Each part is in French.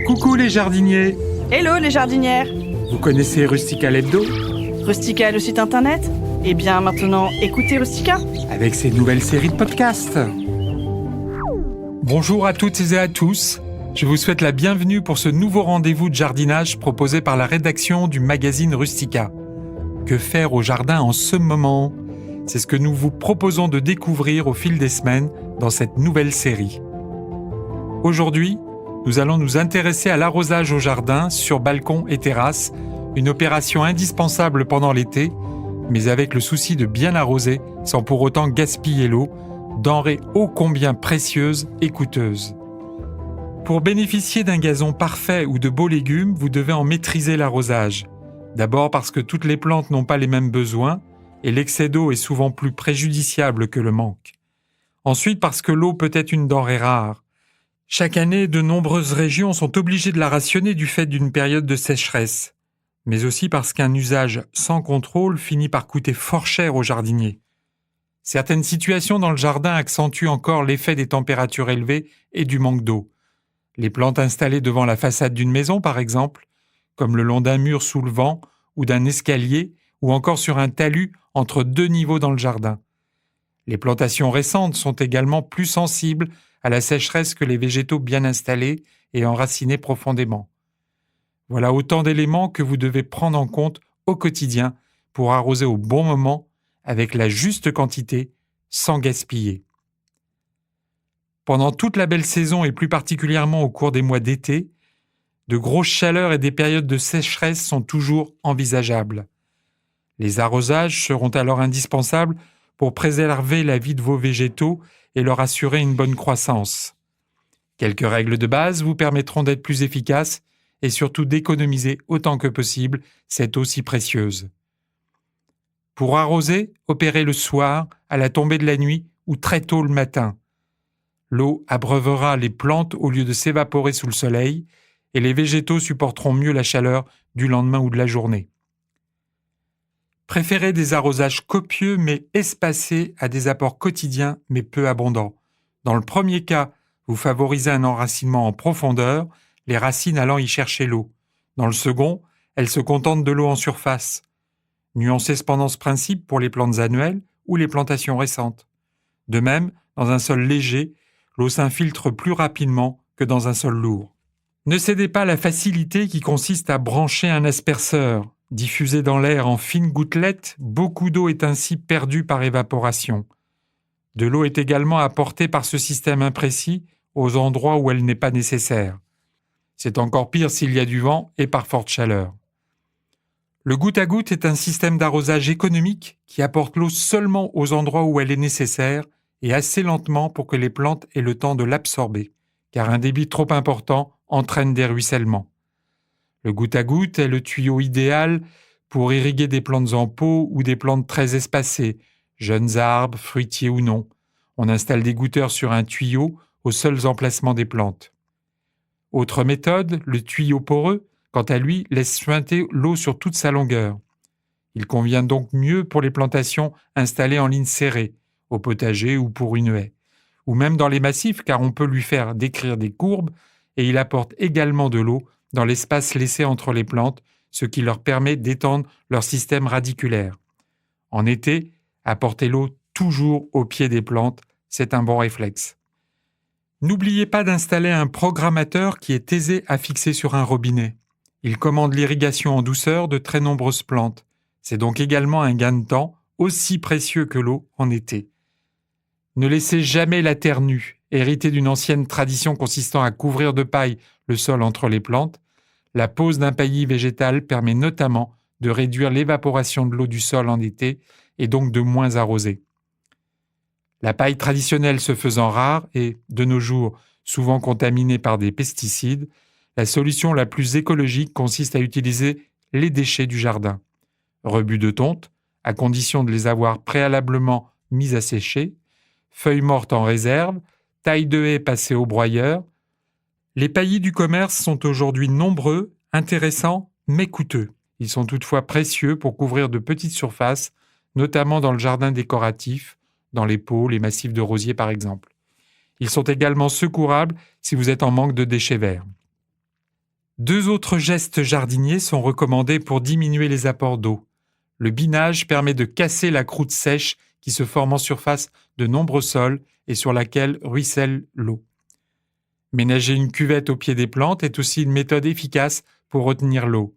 Coucou les jardiniers! Hello les jardinières! Vous connaissez Rustica l'hebdo? Rustica le site internet? Eh bien maintenant, écoutez Rustica! Avec ses nouvelles séries de podcasts. Bonjour à toutes et à tous. Je vous souhaite la bienvenue pour ce nouveau rendez-vous de jardinage proposé par la rédaction du magazine Rustica. Que faire au jardin en ce moment? C'est ce que nous vous proposons de découvrir au fil des semaines dans cette nouvelle série. Aujourd'hui, nous allons nous intéresser à l'arrosage au jardin, sur balcon et terrasse, une opération indispensable pendant l'été, mais avec le souci de bien arroser sans pour autant gaspiller l'eau, denrée ô combien précieuse et coûteuse. Pour bénéficier d'un gazon parfait ou de beaux légumes, vous devez en maîtriser l'arrosage. D'abord parce que toutes les plantes n'ont pas les mêmes besoins, et l'excès d'eau est souvent plus préjudiciable que le manque. Ensuite parce que l'eau peut être une denrée rare. Chaque année, de nombreuses régions sont obligées de la rationner du fait d'une période de sécheresse, mais aussi parce qu'un usage sans contrôle finit par coûter fort cher aux jardiniers. Certaines situations dans le jardin accentuent encore l'effet des températures élevées et du manque d'eau. Les plantes installées devant la façade d'une maison, par exemple, comme le long d'un mur sous le vent ou d'un escalier, ou encore sur un talus entre deux niveaux dans le jardin. Les plantations récentes sont également plus sensibles à la sécheresse que les végétaux bien installés et enracinés profondément. Voilà autant d'éléments que vous devez prendre en compte au quotidien pour arroser au bon moment, avec la juste quantité, sans gaspiller. Pendant toute la belle saison et plus particulièrement au cours des mois d'été, de grosses chaleurs et des périodes de sécheresse sont toujours envisageables. Les arrosages seront alors indispensables pour préserver la vie de vos végétaux et leur assurer une bonne croissance. Quelques règles de base vous permettront d'être plus efficaces et surtout d'économiser autant que possible cette eau si précieuse. Pour arroser, opérez le soir, à la tombée de la nuit ou très tôt le matin. L'eau abreuvera les plantes au lieu de s'évaporer sous le soleil et les végétaux supporteront mieux la chaleur du lendemain ou de la journée. Préférez des arrosages copieux mais espacés à des apports quotidiens mais peu abondants. Dans le premier cas, vous favorisez un enracinement en profondeur, les racines allant y chercher l'eau. Dans le second, elles se contentent de l'eau en surface. Nuancez cependant ce principe pour les plantes annuelles ou les plantations récentes. De même, dans un sol léger, l'eau s'infiltre plus rapidement que dans un sol lourd. Ne cédez pas à la facilité qui consiste à brancher un asperceur. Diffusé dans l'air en fines gouttelettes, beaucoup d'eau est ainsi perdue par évaporation. De l'eau est également apportée par ce système imprécis aux endroits où elle n'est pas nécessaire. C'est encore pire s'il y a du vent et par forte chaleur. Le goutte à goutte est un système d'arrosage économique qui apporte l'eau seulement aux endroits où elle est nécessaire et assez lentement pour que les plantes aient le temps de l'absorber, car un débit trop important entraîne des ruissellements. Le goutte à goutte est le tuyau idéal pour irriguer des plantes en pot ou des plantes très espacées, jeunes arbres, fruitiers ou non. On installe des goutteurs sur un tuyau aux seuls emplacements des plantes. Autre méthode, le tuyau poreux, quant à lui, laisse suinter l'eau sur toute sa longueur. Il convient donc mieux pour les plantations installées en ligne serrée, au potager ou pour une haie, ou même dans les massifs car on peut lui faire décrire des courbes et il apporte également de l'eau dans l'espace laissé entre les plantes, ce qui leur permet d'étendre leur système radiculaire. En été, apportez l'eau toujours au pied des plantes, c'est un bon réflexe. N'oubliez pas d'installer un programmateur qui est aisé à fixer sur un robinet. Il commande l'irrigation en douceur de très nombreuses plantes. C'est donc également un gain de temps, aussi précieux que l'eau en été. Ne laissez jamais la terre nue, héritée d'une ancienne tradition consistant à couvrir de paille le sol entre les plantes. La pose d'un paillis végétal permet notamment de réduire l'évaporation de l'eau du sol en été et donc de moins arroser. La paille traditionnelle se faisant rare et, de nos jours, souvent contaminée par des pesticides, la solution la plus écologique consiste à utiliser les déchets du jardin. Rebuts de tonte, à condition de les avoir préalablement mis à sécher, feuilles mortes en réserve, taille de haie passée au broyeur. Les paillis du commerce sont aujourd'hui nombreux, intéressants, mais coûteux. Ils sont toutefois précieux pour couvrir de petites surfaces, notamment dans le jardin décoratif, dans les pots, les massifs de rosiers par exemple. Ils sont également secourables si vous êtes en manque de déchets verts. 2 autres gestes jardiniers sont recommandés pour diminuer les apports d'eau. Le binage permet de casser la croûte sèche qui se forme en surface de nombreux sols et sur laquelle ruisselle l'eau. Ménager une cuvette au pied des plantes est aussi une méthode efficace pour retenir l'eau.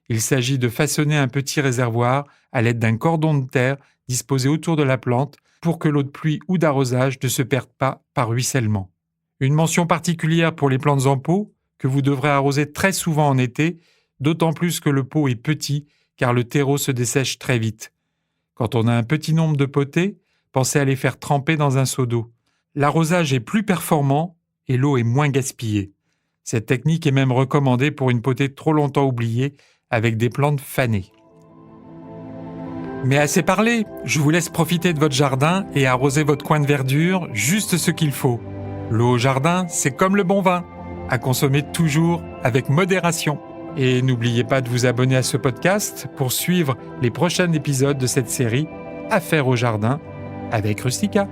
Il s'agit de façonner un petit réservoir à l'aide d'un cordon de terre disposé autour de la plante pour que l'eau de pluie ou d'arrosage ne se perde pas par ruissellement. Une mention particulière pour les plantes en pot que vous devrez arroser très souvent en été, d'autant plus que le pot est petit car le terreau se dessèche très vite. Quand on a un petit nombre de potées, pensez à les faire tremper dans un seau d'eau. L'arrosage est plus performant et l'eau est moins gaspillée. Cette technique est même recommandée pour une potée trop longtemps oubliée avec des plantes fanées. Mais assez parlé, je vous laisse profiter de votre jardin et arroser votre coin de verdure, juste ce qu'il faut. L'eau au jardin, c'est comme le bon vin, à consommer toujours avec modération. Et n'oubliez pas de vous abonner à ce podcast pour suivre les prochains épisodes de cette série Affaires au jardin avec Rustica.